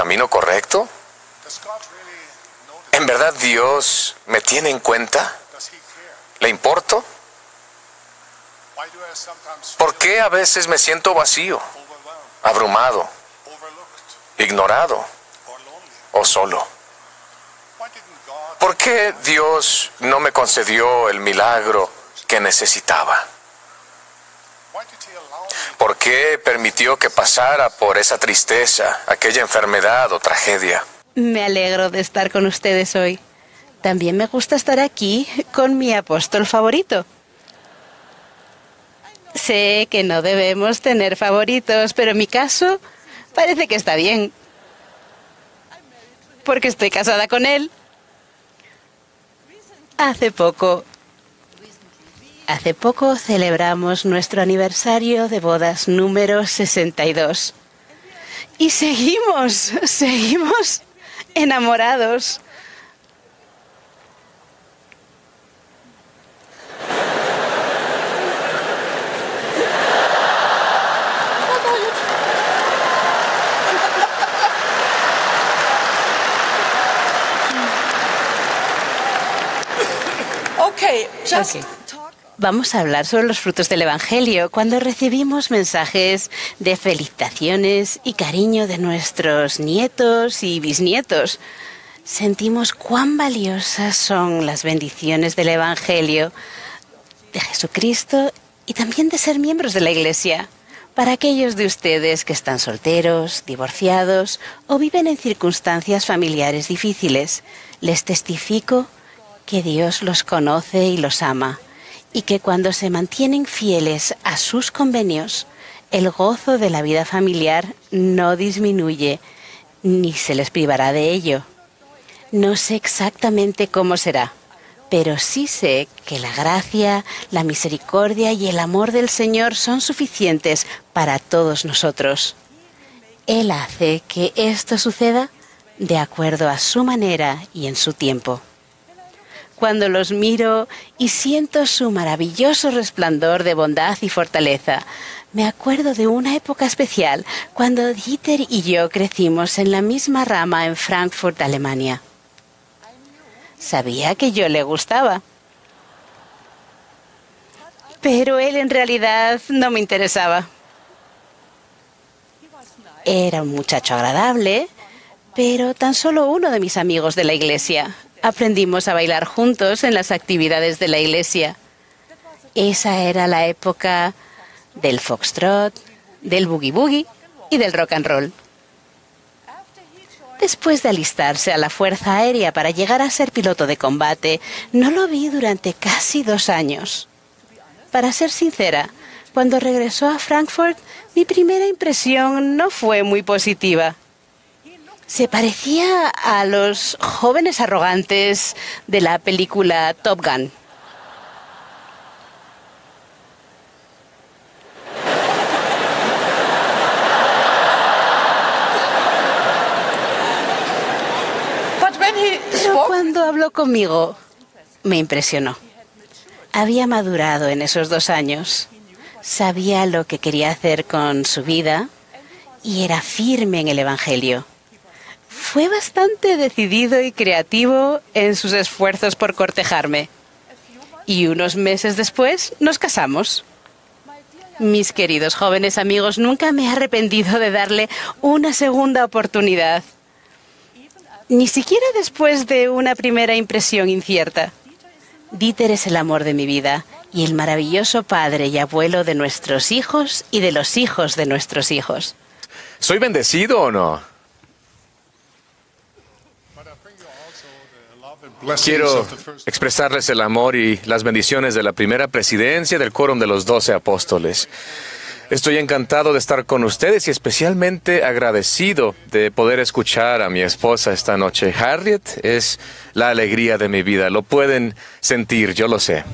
camino correcto? ¿En verdad Dios me tiene en cuenta? ¿Le importo? ¿Por qué a veces me siento vacío, abrumado, ignorado o solo? ¿Por qué Dios no me concedió el milagro que necesitaba? ¿Por qué permitió que pasara por esa tristeza, aquella enfermedad o tragedia? Me alegro de estar con ustedes hoy. También me gusta estar aquí con mi apóstol favorito. Sé que no debemos tener favoritos, pero en mi caso parece que está bien. Porque estoy casada con él. Hace poco celebramos nuestro aniversario de bodas número 62. Y seguimos enamorados. Okay. Vamos a hablar sobre los frutos del Evangelio. Cuando recibimos mensajes de felicitaciones y cariño de nuestros nietos y bisnietos, sentimos cuán valiosas son las bendiciones del Evangelio, de Jesucristo y también de ser miembros de la Iglesia. Para aquellos de ustedes que están solteros, divorciados o viven en circunstancias familiares difíciles, les testifico que Dios los conoce y los ama, y que cuando se mantienen fieles a sus convenios, el gozo de la vida familiar no disminuye, ni se les privará de ello. No sé exactamente cómo será, pero sí sé que la gracia, la misericordia y el amor del Señor son suficientes para todos nosotros. Él hace que esto suceda de acuerdo a su manera y en su tiempo. Cuando los miro y siento su maravilloso resplandor de bondad y fortaleza, me acuerdo de una época especial cuando Dieter y yo crecimos en la misma rama en Frankfurt, Alemania. Sabía que yo le gustaba, pero él en realidad no me interesaba. Era un muchacho agradable, pero tan solo uno de mis amigos de la iglesia. Aprendimos a bailar juntos en las actividades de la iglesia. Esa era la época del foxtrot, del boogie boogie y del rock and roll. Después de alistarse a la Fuerza Aérea para llegar a ser piloto de combate, no lo vi durante casi 2 años. Para ser sincera, cuando regresó a Frankfurt, mi primera impresión no fue muy positiva. Se parecía a los jóvenes arrogantes de la película Top Gun. Pero cuando habló conmigo, me impresionó. Había madurado en esos 2 años. Sabía lo que quería hacer con su vida y era firme en el Evangelio. Fue bastante decidido y creativo en sus esfuerzos por cortejarme. Y unos meses después nos casamos. Mis queridos jóvenes amigos, nunca me he arrepentido de darle una segunda oportunidad. Ni siquiera después de una primera impresión incierta. Dieter es el amor de mi vida y el maravilloso padre y abuelo de nuestros hijos y de los hijos de nuestros hijos. ¿Soy bendecido o no? Quiero expresarles el amor y las bendiciones de la primera presidencia del Quórum de los 12 Apóstoles. Estoy encantado de estar con ustedes y especialmente agradecido de poder escuchar a mi esposa esta noche. Harriet es la alegría de mi vida. Lo pueden sentir, yo lo sé.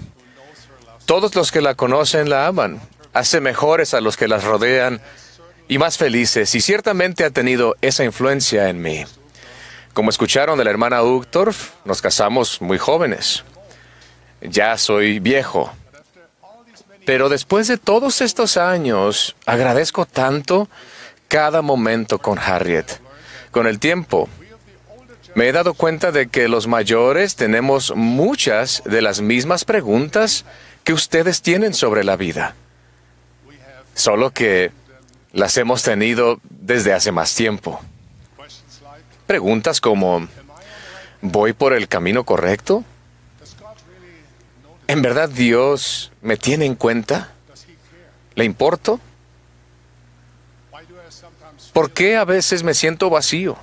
Todos los que la conocen la aman. Hace mejores a los que las rodean y más felices. Y ciertamente ha tenido esa influencia en mí. Como escucharon de la hermana Uchtdorf, nos casamos muy jóvenes. Ya soy viejo. Pero después de todos estos años, agradezco tanto cada momento con Harriet. Con el tiempo, me he dado cuenta de que los mayores tenemos muchas de las mismas preguntas que ustedes tienen sobre la vida, solo que las hemos tenido desde hace más tiempo. Preguntas como, ¿voy por el camino correcto? ¿En verdad Dios me tiene en cuenta? ¿Le importo? ¿Por qué a veces me siento vacío,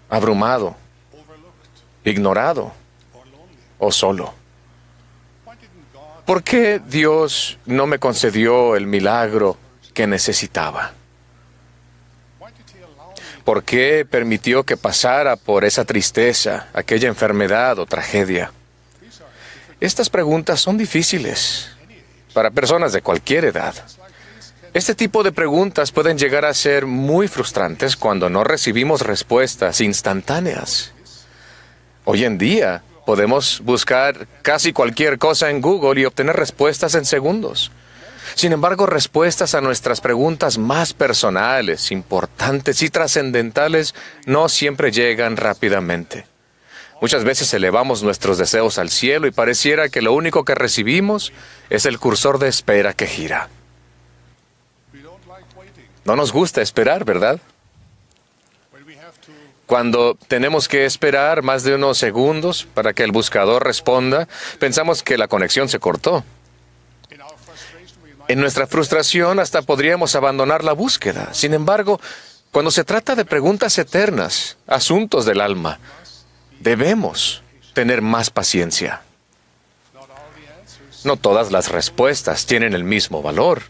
abrumado, ignorado o solo? ¿Por qué Dios no me concedió el milagro que necesitaba? ¿Por qué permitió que pasara por esa tristeza, aquella enfermedad o tragedia? Estas preguntas son difíciles para personas de cualquier edad. Este tipo de preguntas pueden llegar a ser muy frustrantes cuando no recibimos respuestas instantáneas. Hoy en día podemos buscar casi cualquier cosa en Google y obtener respuestas en segundos. Sin embargo, respuestas a nuestras preguntas más personales, importantes y trascendentales no siempre llegan rápidamente. Muchas veces elevamos nuestros deseos al cielo y pareciera que lo único que recibimos es el cursor de espera que gira. No nos gusta esperar, ¿verdad? Cuando tenemos que esperar más de unos segundos para que el buscador responda, pensamos que la conexión se cortó. En nuestra frustración hasta podríamos abandonar la búsqueda. Sin embargo, cuando se trata de preguntas eternas, asuntos del alma, debemos tener más paciencia. No todas las respuestas tienen el mismo valor.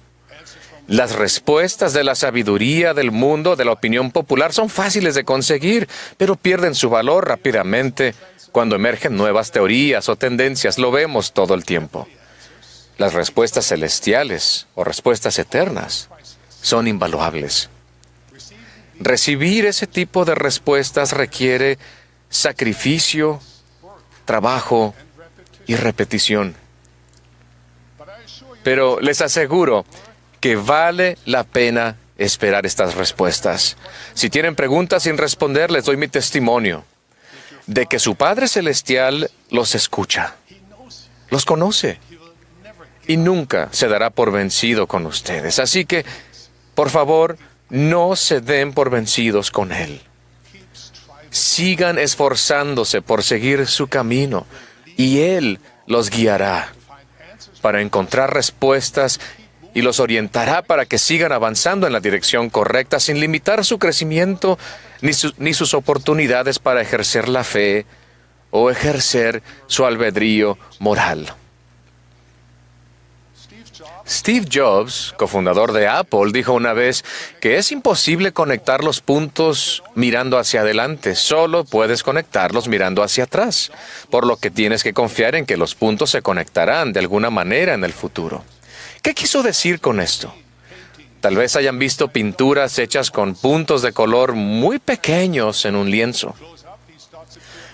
Las respuestas de la sabiduría del mundo, de la opinión popular, son fáciles de conseguir, pero pierden su valor rápidamente cuando emergen nuevas teorías o tendencias. Lo vemos todo el tiempo. Las respuestas celestiales o respuestas eternas son invaluables. Recibir ese tipo de respuestas requiere sacrificio, trabajo y repetición. Pero les aseguro que vale la pena esperar estas respuestas. Si tienen preguntas sin responder, les doy mi testimonio de que su Padre Celestial los escucha, los conoce y nunca se dará por vencido con ustedes. Así que, por favor, no se den por vencidos con Él. Sigan esforzándose por seguir su camino y Él los guiará para encontrar respuestas y los orientará para que sigan avanzando en la dirección correcta sin limitar su crecimiento ni sus oportunidades para ejercer la fe o ejercer su albedrío moral. Steve Jobs, cofundador de Apple, dijo una vez que es imposible conectar los puntos mirando hacia adelante, solo puedes conectarlos mirando hacia atrás, por lo que tienes que confiar en que los puntos se conectarán de alguna manera en el futuro. ¿Qué quiso decir con esto? Tal vez hayan visto pinturas hechas con puntos de color muy pequeños en un lienzo.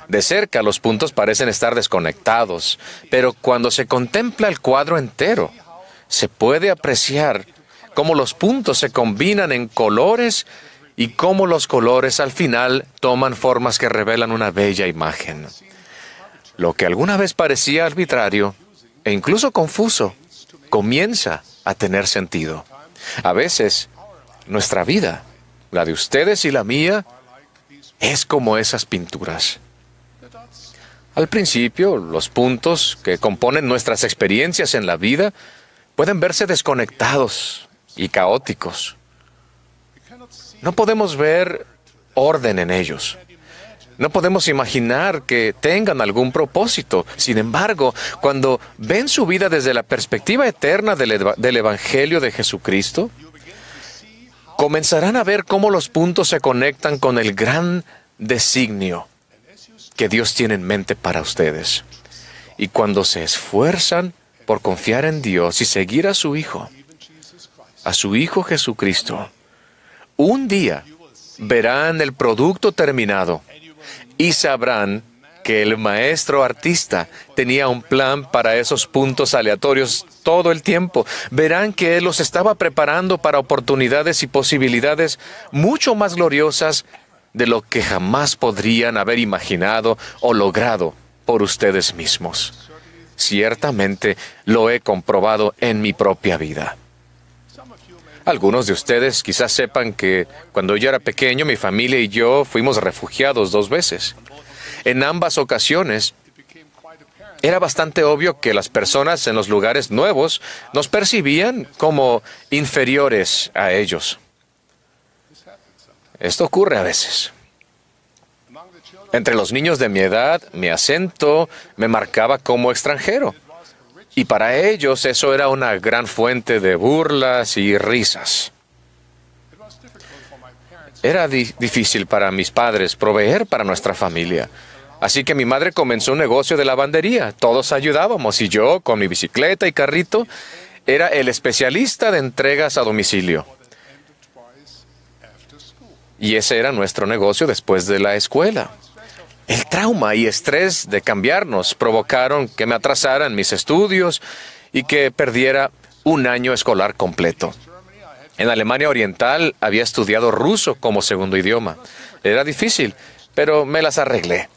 De cerca los puntos parecen estar desconectados, pero cuando se contempla el cuadro entero, se puede apreciar cómo los puntos se combinan en colores y cómo los colores al final toman formas que revelan una bella imagen. Lo que alguna vez parecía arbitrario e incluso confuso, comienza a tener sentido. A veces, nuestra vida, la de ustedes y la mía, es como esas pinturas. Al principio, los puntos que componen nuestras experiencias en la vida pueden verse desconectados y caóticos. No podemos ver orden en ellos. No podemos imaginar que tengan algún propósito. Sin embargo, cuando ven su vida desde la perspectiva eterna del Evangelio de Jesucristo, comenzarán a ver cómo los puntos se conectan con el gran designio que Dios tiene en mente para ustedes. Y cuando se esfuerzan por confiar en Dios y seguir a su Hijo Jesucristo, un día verán el producto terminado y sabrán que el maestro artista tenía un plan para esos puntos aleatorios todo el tiempo. Verán que Él los estaba preparando para oportunidades y posibilidades mucho más gloriosas de lo que jamás podrían haber imaginado o logrado por ustedes mismos. Ciertamente lo he comprobado en mi propia vida. Algunos de ustedes quizás sepan que cuando yo era pequeño, mi familia y yo fuimos refugiados 2 veces. En ambas ocasiones, era bastante obvio que las personas en los lugares nuevos nos percibían como inferiores a ellos. Esto ocurre a veces. Entre los niños de mi edad, mi acento me marcaba como extranjero. Y para ellos eso era una gran fuente de burlas y risas. Era difícil para mis padres proveer para nuestra familia. Así que mi madre comenzó un negocio de lavandería. Todos ayudábamos y yo, con mi bicicleta y carrito, era el especialista de entregas a domicilio. Y ese era nuestro negocio después de la escuela. El trauma y estrés de cambiarnos provocaron que me atrasara en mis estudios y que perdiera un año escolar completo. En Alemania Oriental había estudiado ruso como segundo idioma. Era difícil, pero me las arreglé.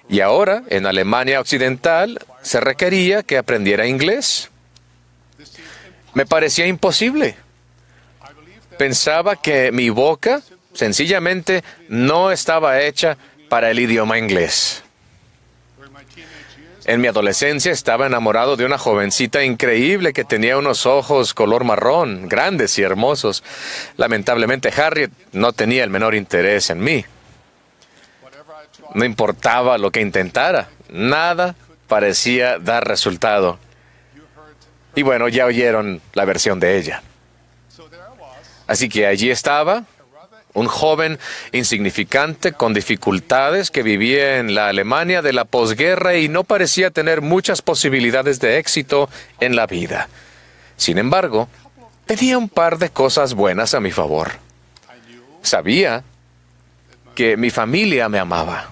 Y ahora, en Alemania Occidental, se requería que aprendiera inglés. Me parecía imposible. Pensaba que mi boca sencillamente no estaba hecha para el idioma inglés. En mi adolescencia estaba enamorado de una jovencita increíble que tenía unos ojos color marrón, grandes y hermosos. Lamentablemente, Harriet no tenía el menor interés en mí. No importaba lo que intentara, nada parecía dar resultado. Y bueno, ya oyeron la versión de ella. Así que allí estaba, un joven insignificante con dificultades que vivía en la Alemania de la posguerra y no parecía tener muchas posibilidades de éxito en la vida. Sin embargo, tenía un par de cosas buenas a mi favor. Sabía que mi familia me amaba.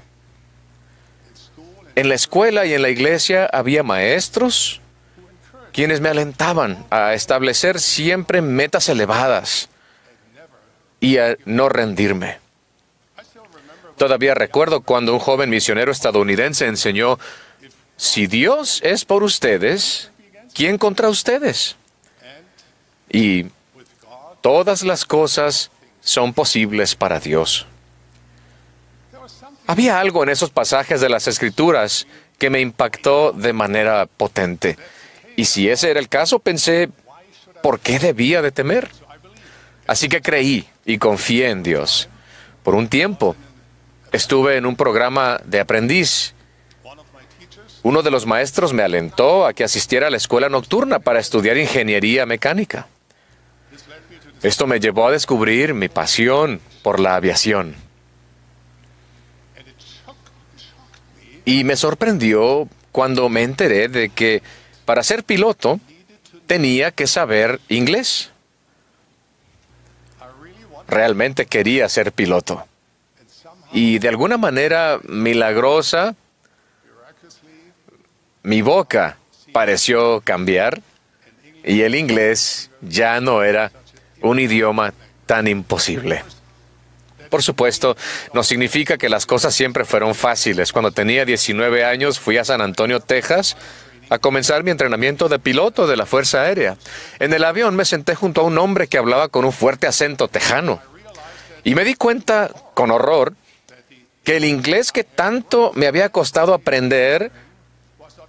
En la escuela y en la iglesia había maestros quienes me alentaban a establecer siempre metas elevadas y a no rendirme. Todavía recuerdo cuando un joven misionero estadounidense enseñó: si Dios es por ustedes, ¿quién contra ustedes? Y todas las cosas son posibles para Dios. Había algo en esos pasajes de las Escrituras que me impactó de manera potente. Y si ese era el caso, pensé, ¿por qué debía de temer? Así que creí y confié en Dios. Por un tiempo, estuve en un programa de aprendiz. Uno de los maestros me alentó a que asistiera a la escuela nocturna para estudiar ingeniería mecánica. Esto me llevó a descubrir mi pasión por la aviación. Y me sorprendió cuando me enteré de que para ser piloto tenía que saber inglés. Realmente quería ser piloto. Y de alguna manera milagrosa, mi boca pareció cambiar y el inglés ya no era un idioma tan imposible. Por supuesto, no significa que las cosas siempre fueron fáciles. Cuando tenía 19 años fui a San Antonio, Texas, a comenzar mi entrenamiento de piloto de la Fuerza Aérea. En el avión me senté junto a un hombre que hablaba con un fuerte acento tejano. Y me di cuenta, con horror, que el inglés que tanto me había costado aprender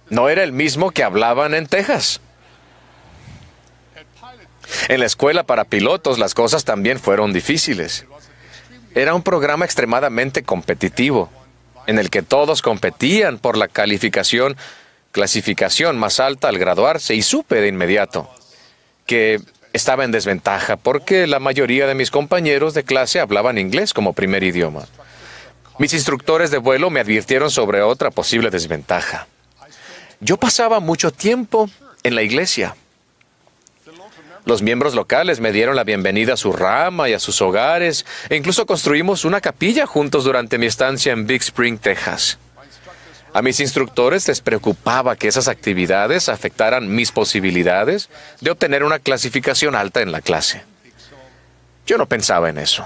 no era el mismo que hablaban en Texas. En la escuela para pilotos las cosas también fueron difíciles. Era un programa extremadamente competitivo, en el que todos competían por la clasificación más alta al graduarse, y supe de inmediato que estaba en desventaja porque la mayoría de mis compañeros de clase hablaban inglés como primer idioma. Mis instructores de vuelo me advirtieron sobre otra posible desventaja. Yo pasaba mucho tiempo en la iglesia. Los miembros locales me dieron la bienvenida a su rama y a sus hogares, e incluso construimos una capilla juntos durante mi estancia en Big Spring, Texas. A mis instructores les preocupaba que esas actividades afectaran mis posibilidades de obtener una clasificación alta en la clase. Yo no pensaba en eso.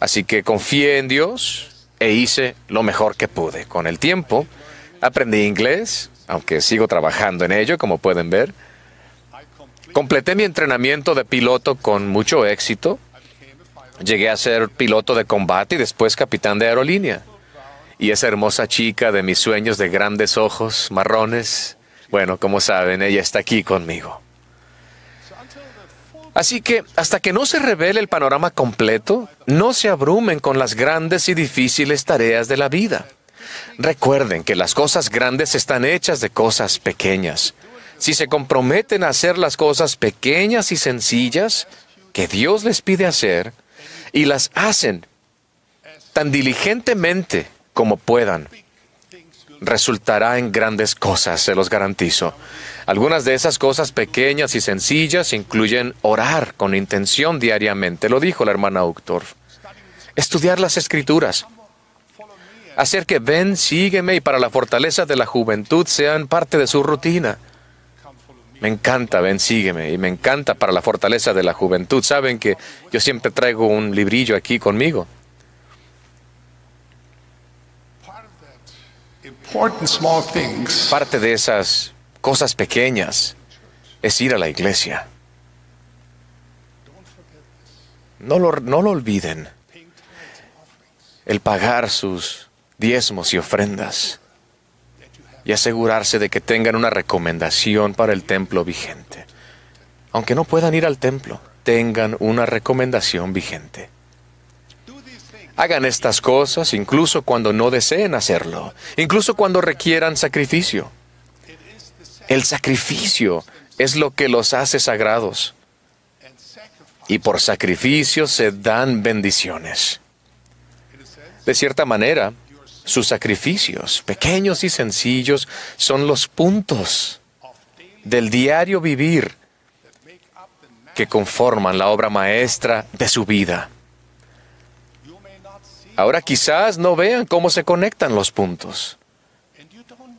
Así que confié en Dios e hice lo mejor que pude. Con el tiempo, aprendí inglés, aunque sigo trabajando en ello, como pueden ver. Completé mi entrenamiento de piloto con mucho éxito. Llegué a ser piloto de combate y después capitán de aerolínea. Y esa hermosa chica de mis sueños de grandes ojos marrones, bueno, como saben, ella está aquí conmigo. Así que, hasta que no se revele el panorama completo, no se abrumen con las grandes y difíciles tareas de la vida. Recuerden que las cosas grandes están hechas de cosas pequeñas. Si se comprometen a hacer las cosas pequeñas y sencillas que Dios les pide hacer, y las hacen tan diligentemente como puedan, resultará en grandes cosas, se los garantizo. Algunas de esas cosas pequeñas y sencillas incluyen orar con intención diariamente, lo dijo la hermana Uchtdorf. Estudiar las Escrituras. Hacer que ven, sígueme y para la fortaleza de la juventud sean parte de su rutina. Me encanta, ven, sígueme, y me encanta para la fortaleza de la juventud. Saben que yo siempre traigo un librillo aquí conmigo. Parte de esas cosas pequeñas es ir a la iglesia. No lo olviden. El pagar sus diezmos y ofrendas y asegurarse de que tengan una recomendación para el templo vigente. Aunque no puedan ir al templo, tengan una recomendación vigente. Hagan estas cosas incluso cuando no deseen hacerlo, incluso cuando requieran sacrificio. El sacrificio es lo que los hace sagrados. Y por sacrificio se dan bendiciones. De cierta manera, sus sacrificios, pequeños y sencillos, son los puntos del diario vivir que conforman la obra maestra de su vida. Ahora quizás no vean cómo se conectan los puntos.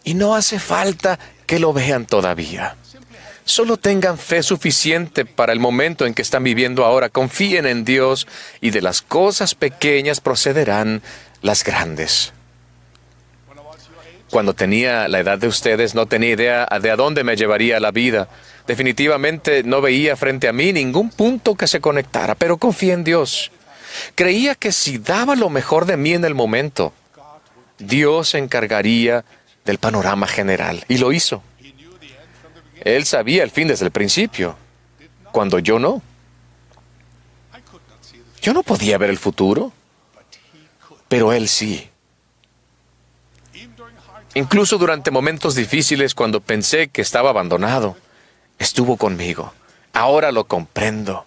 Y no hace falta que lo vean todavía. Solo tengan fe suficiente para el momento en que están viviendo ahora. Confíen en Dios y de las cosas pequeñas procederán las grandes. Cuando tenía la edad de ustedes, no tenía idea de a dónde me llevaría la vida. Definitivamente no veía frente a mí ningún punto que se conectara, pero confié en Dios. Creía que si daba lo mejor de mí en el momento, Dios se encargaría del panorama general. Y lo hizo. Él sabía el fin desde el principio, cuando yo no. Yo no podía ver el futuro, pero Él sí. Incluso durante momentos difíciles, cuando pensé que estaba abandonado, estuvo conmigo. Ahora lo comprendo.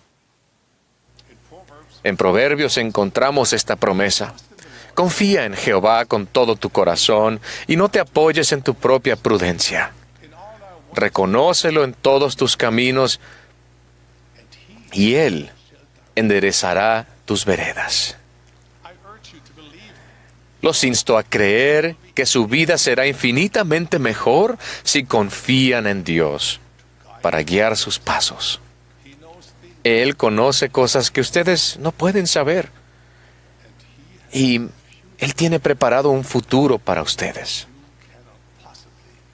En Proverbios encontramos esta promesa. Confía en Jehová con todo tu corazón y no te apoyes en tu propia prudencia. Reconócelo en todos tus caminos y Él enderezará tus veredas. Los insto a creer que su vida será infinitamente mejor si confían en Dios para guiar sus pasos. Él conoce cosas que ustedes no pueden saber. Y Él tiene preparado un futuro para ustedes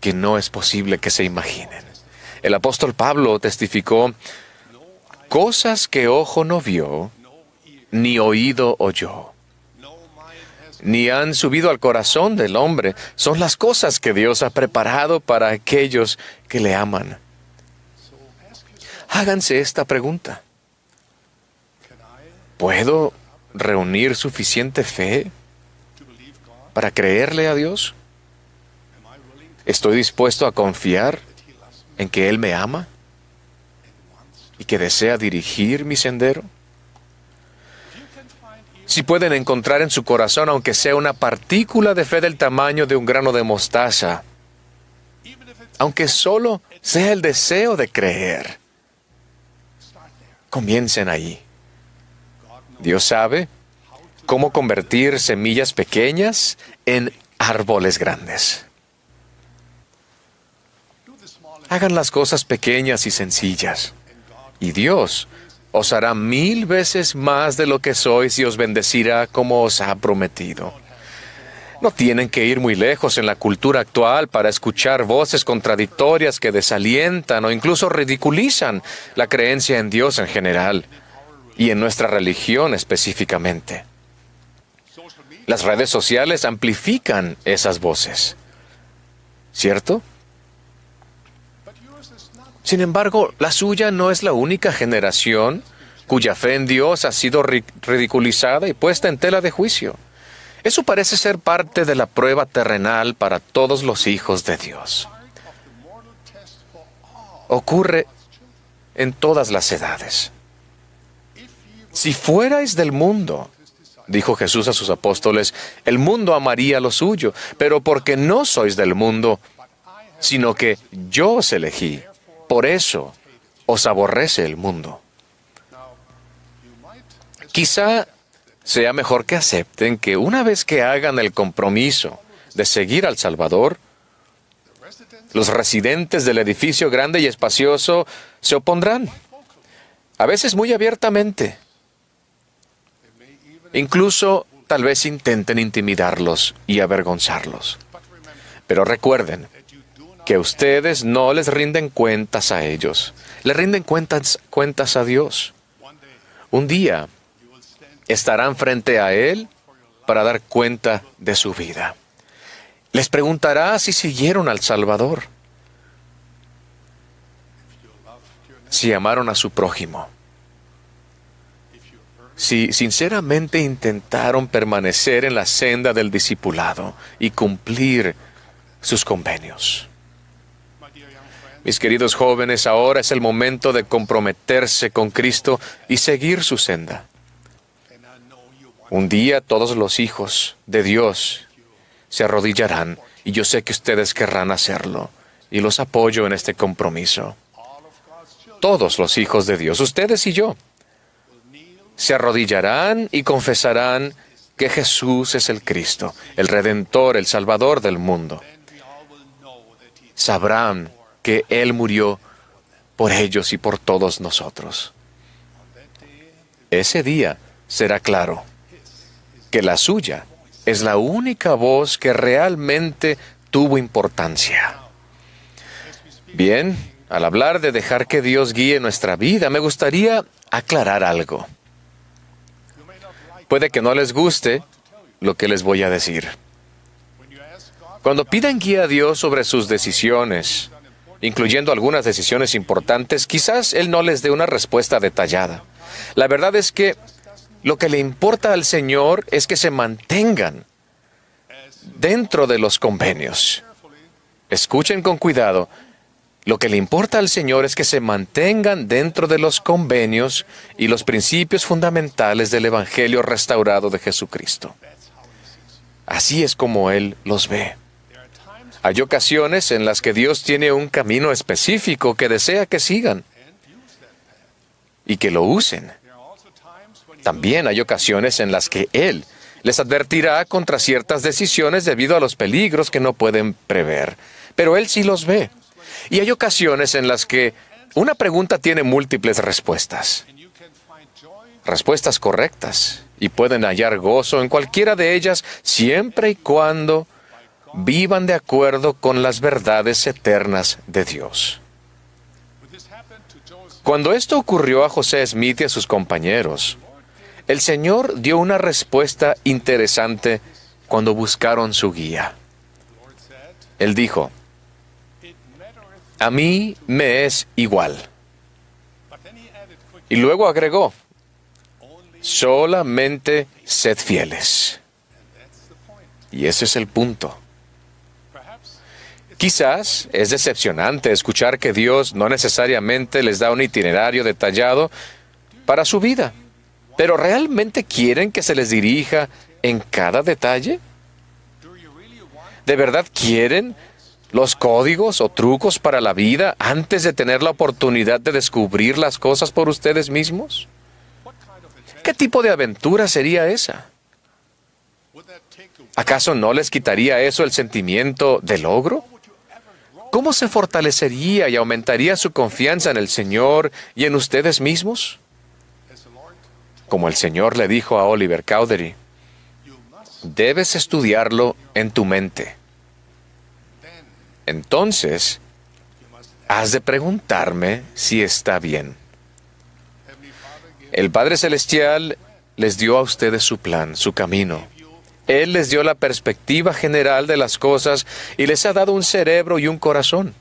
que no es posible que se imaginen. El apóstol Pablo testificó, cosas que ojo no vio, ni oído oyó, ni han subido al corazón del hombre, son las cosas que Dios ha preparado para aquellos que le aman. Háganse esta pregunta. ¿Puedo reunir suficiente fe para creerle a Dios? ¿Estoy dispuesto a confiar en que Él me ama y que desea dirigir mi sendero? Si pueden encontrar en su corazón, aunque sea una partícula de fe del tamaño de un grano de mostaza, aunque solo sea el deseo de creer, comiencen ahí. Dios sabe cómo convertir semillas pequeñas en árboles grandes. Hagan las cosas pequeñas y sencillas, y Dios os hará 1000 veces más de lo que sois y os bendecirá como os ha prometido. No tienen que ir muy lejos en la cultura actual para escuchar voces contradictorias que desalientan o incluso ridiculizan la creencia en Dios en general y en nuestra religión específicamente. Las redes sociales amplifican esas voces, ¿cierto? Sin embargo, la suya no es la única generación cuya fe en Dios ha sido ridiculizada y puesta en tela de juicio. Eso parece ser parte de la prueba terrenal para todos los hijos de Dios. Ocurre en todas las edades. Si fuerais del mundo, dijo Jesús a sus apóstoles, el mundo amaría lo suyo, pero porque no sois del mundo, sino que yo os elegí, por eso os aborrece el mundo. Quizá sea mejor que acepten que una vez que hagan el compromiso de seguir al Salvador, los residentes del edificio grande y espacioso se opondrán, a veces muy abiertamente. Incluso tal vez intenten intimidarlos y avergonzarlos. Pero recuerden que ustedes no les rinden cuentas a ellos, les rinden cuentas a Dios. Un día estarán frente a Él para dar cuenta de su vida. Les preguntará si siguieron al Salvador, si amaron a su prójimo, si sinceramente intentaron permanecer en la senda del discipulado y cumplir sus convenios. Mis queridos jóvenes, ahora es el momento de comprometerse con Cristo y seguir su senda. Un día todos los hijos de Dios se arrodillarán y yo sé que ustedes querrán hacerlo y los apoyo en este compromiso. Todos los hijos de Dios, ustedes y yo, se arrodillarán y confesarán que Jesús es el Cristo, el Redentor, el Salvador del mundo. Sabrán que Él murió por ellos y por todos nosotros. Ese día será claro que la suya es la única voz que realmente tuvo importancia. Bien, al hablar de dejar que Dios guíe nuestra vida, me gustaría aclarar algo. Puede que no les guste lo que les voy a decir. Cuando pidan guía a Dios sobre sus decisiones, incluyendo algunas decisiones importantes, quizás Él no les dé una respuesta detallada. La verdad es que lo que le importa al Señor es que se mantengan dentro de los convenios. Escuchen con cuidado. Lo que le importa al Señor es que se mantengan dentro de los convenios y los principios fundamentales del Evangelio restaurado de Jesucristo. Así es como Él los ve. Hay ocasiones en las que Dios tiene un camino específico que desea que sigan y que lo usen. También hay ocasiones en las que Él les advertirá contra ciertas decisiones debido a los peligros que no pueden prever. Pero Él sí los ve. Y hay ocasiones en las que una pregunta tiene múltiples respuestas. Respuestas correctas. Y pueden hallar gozo en cualquiera de ellas siempre y cuando vivan de acuerdo con las verdades eternas de Dios. Cuando esto ocurrió a José Smith y a sus compañeros, el Señor dio una respuesta interesante cuando buscaron su guía. Él dijo, a mí me es igual. Y luego agregó, solamente sed fieles. Y ese es el punto. Quizás es decepcionante escuchar que Dios no necesariamente les da un itinerario detallado para su vida. ¿Pero realmente quieren que se les dirija en cada detalle? ¿De verdad quieren los códigos o trucos para la vida antes de tener la oportunidad de descubrir las cosas por ustedes mismos? ¿Qué tipo de aventura sería esa? ¿Acaso no les quitaría eso el sentimiento de logro? ¿Cómo se fortalecería y aumentaría su confianza en el Señor y en ustedes mismos? como el Señor le dijo a Oliver Cowdery, debes estudiarlo en tu mente. Entonces, has de preguntarme si está bien. El Padre Celestial les dio a ustedes su plan, su camino. Él les dio la perspectiva general de las cosas y les ha dado un cerebro y un corazón.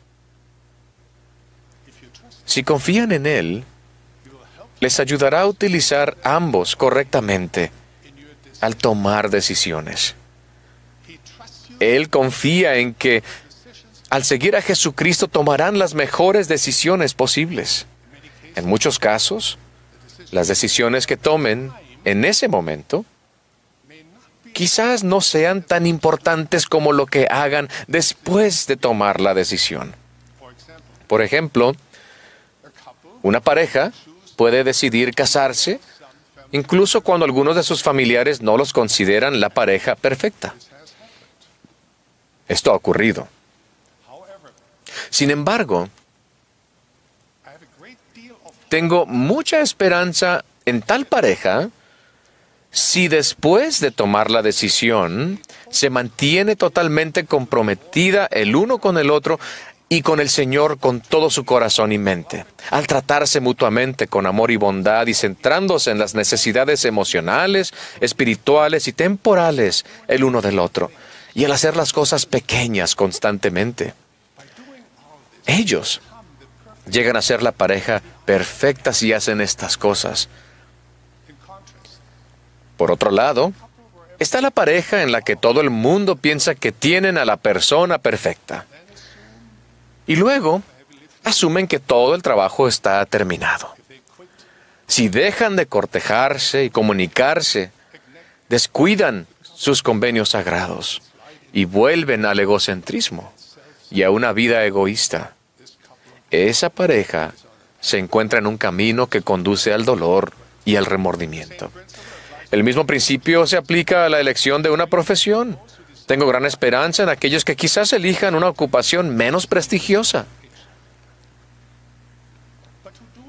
Si confían en Él, les ayudará a utilizar ambos correctamente al tomar decisiones. Él confía en que al seguir a Jesucristo tomarán las mejores decisiones posibles. En muchos casos, las decisiones que tomen en ese momento quizás no sean tan importantes como lo que hagan después de tomar la decisión. Por ejemplo, una pareja puede decidir casarse incluso cuando algunos de sus familiares no los consideran la pareja perfecta. Esto ha ocurrido. Sin embargo, tengo mucha esperanza en tal pareja si después de tomar la decisión se mantiene totalmente comprometida el uno con el otro y con el Señor con todo su corazón y mente, al tratarse mutuamente con amor y bondad y centrándose en las necesidades emocionales, espirituales y temporales el uno del otro, y al hacer las cosas pequeñas constantemente. Ellos llegan a ser la pareja perfecta si hacen estas cosas. Por otro lado, está la pareja en la que todo el mundo piensa que tienen a la persona perfecta. Y luego, asumen que todo el trabajo está terminado. Si dejan de cortejarse y comunicarse, descuidan sus convenios sagrados y vuelven al egocentrismo y a una vida egoísta. Esa pareja se encuentra en un camino que conduce al dolor y al remordimiento. El mismo principio se aplica a la elección de una profesión. Tengo gran esperanza en aquellos que quizás elijan una ocupación menos prestigiosa,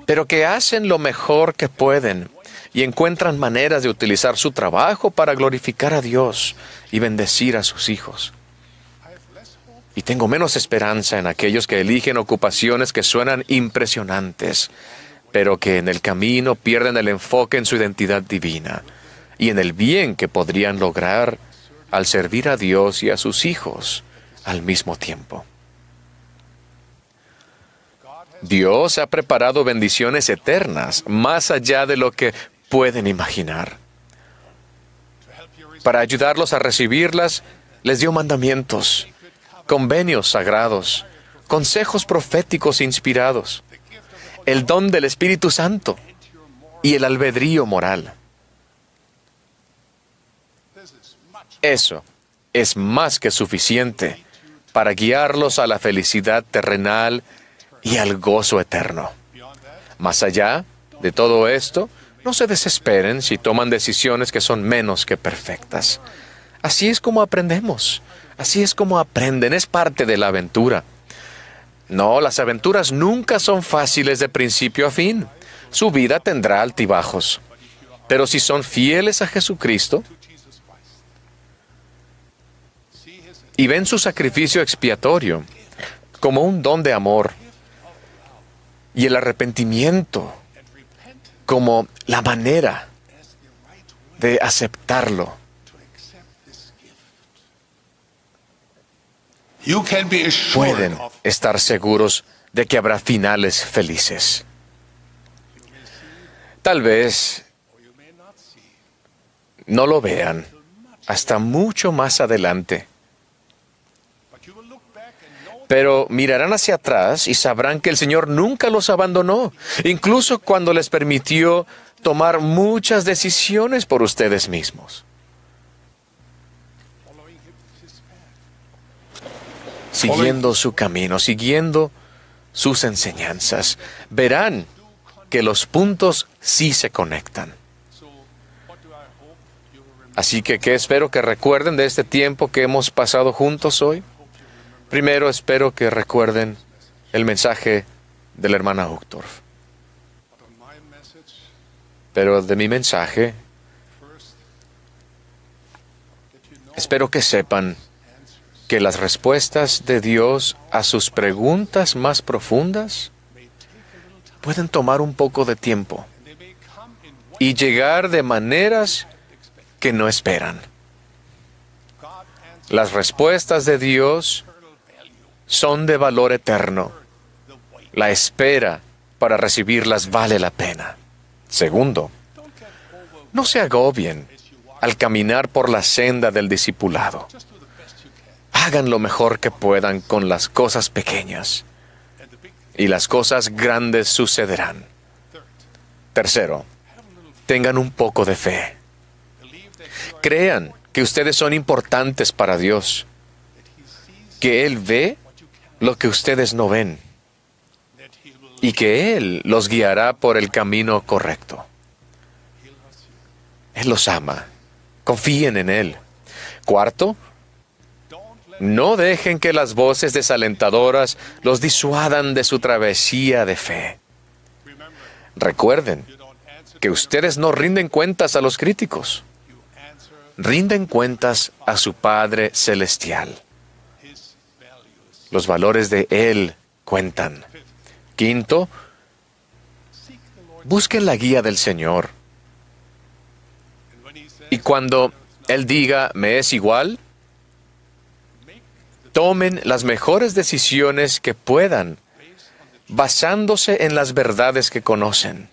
pero que hacen lo mejor que pueden y encuentran maneras de utilizar su trabajo para glorificar a Dios y bendecir a sus hijos. Y tengo menos esperanza en aquellos que eligen ocupaciones que suenan impresionantes, pero que en el camino pierden el enfoque en su identidad divina y en el bien que podrían lograr al servir a Dios y a sus hijos al mismo tiempo. Dios ha preparado bendiciones eternas más allá de lo que pueden imaginar. Para ayudarlos a recibirlas, les dio mandamientos, convenios sagrados, consejos proféticos inspirados, el don del Espíritu Santo y el albedrío moral. Eso es más que suficiente para guiarlos a la felicidad terrenal y al gozo eterno. Más allá de todo esto, no se desesperen si toman decisiones que son menos que perfectas. Así es como aprendemos. Así es como aprenden. Es parte de la aventura. No, las aventuras nunca son fáciles de principio a fin. Su vida tendrá altibajos. Pero si son fieles a Jesucristo y ven su sacrificio expiatorio como un don de amor y el arrepentimiento como la manera de aceptarlo, pueden estar seguros de que habrá finales felices. Tal vez no lo vean hasta mucho más adelante, pero mirarán hacia atrás y sabrán que el Señor nunca los abandonó, incluso cuando les permitió tomar muchas decisiones por ustedes mismos. Siguiendo su camino, siguiendo sus enseñanzas, verán que los puntos sí se conectan. Así que, ¿qué espero que recuerden de este tiempo que hemos pasado juntos hoy? Primero, espero que recuerden el mensaje de la hermana Uchtdorf. Pero de mi mensaje, espero que sepan que las respuestas de Dios a sus preguntas más profundas pueden tomar un poco de tiempo y llegar de maneras que no esperan. Las respuestas de Dios son de valor eterno. La espera para recibirlas vale la pena. Segundo, no se agobien al caminar por la senda del discipulado. Hagan lo mejor que puedan con las cosas pequeñas y las cosas grandes sucederán. Tercero, tengan un poco de fe. Crean que ustedes son importantes para Dios, que Él ve lo que ustedes no ven y que Él los guiará por el camino correcto. Él los ama. Confíen en Él. Cuarto, no dejen que las voces desalentadoras los disuadan de su travesía de fe. Recuerden que ustedes no rinden cuentas a los críticos. Rinden cuentas a su Padre Celestial. Los valores de Él cuentan. Quinto, busquen la guía del Señor. Y cuando Él diga, me es igual, tomen las mejores decisiones que puedan, basándose en las verdades que conocen.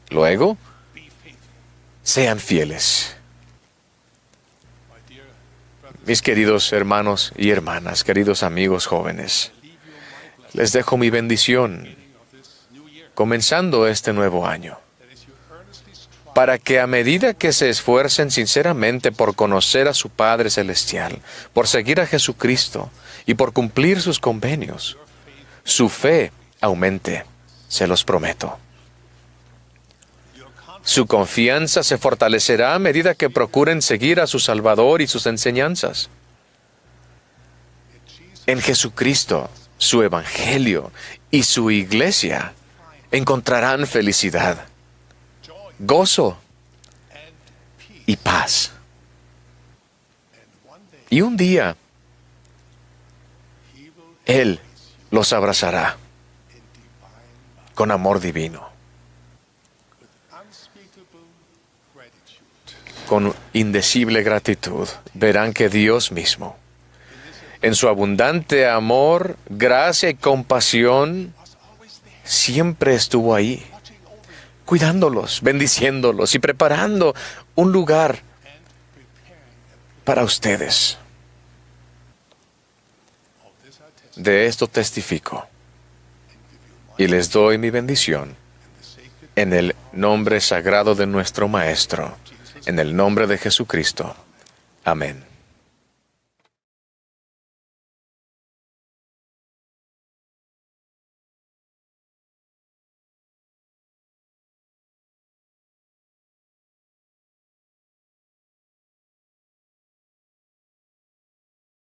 Luego, sean fieles. Mis queridos hermanos y hermanas, queridos amigos jóvenes, les dejo mi bendición, comenzando este nuevo año, para que a medida que se esfuercen sinceramente por conocer a su Padre Celestial, por seguir a Jesucristo y por cumplir sus convenios, su fe aumente, se los prometo. Su confianza se fortalecerá a medida que procuren seguir a su Salvador y sus enseñanzas. En Jesucristo, su Evangelio y su Iglesia encontrarán felicidad, gozo y paz. Y un día, Él los abrazará con amor divino, con indecible gratitud. Verán que Dios mismo, en su abundante amor, gracia y compasión, siempre estuvo ahí, cuidándolos, bendiciéndolos y preparando un lugar para ustedes. De esto testifico y les doy mi bendición en el nombre sagrado de nuestro Maestro, en el nombre de Jesucristo. Amén.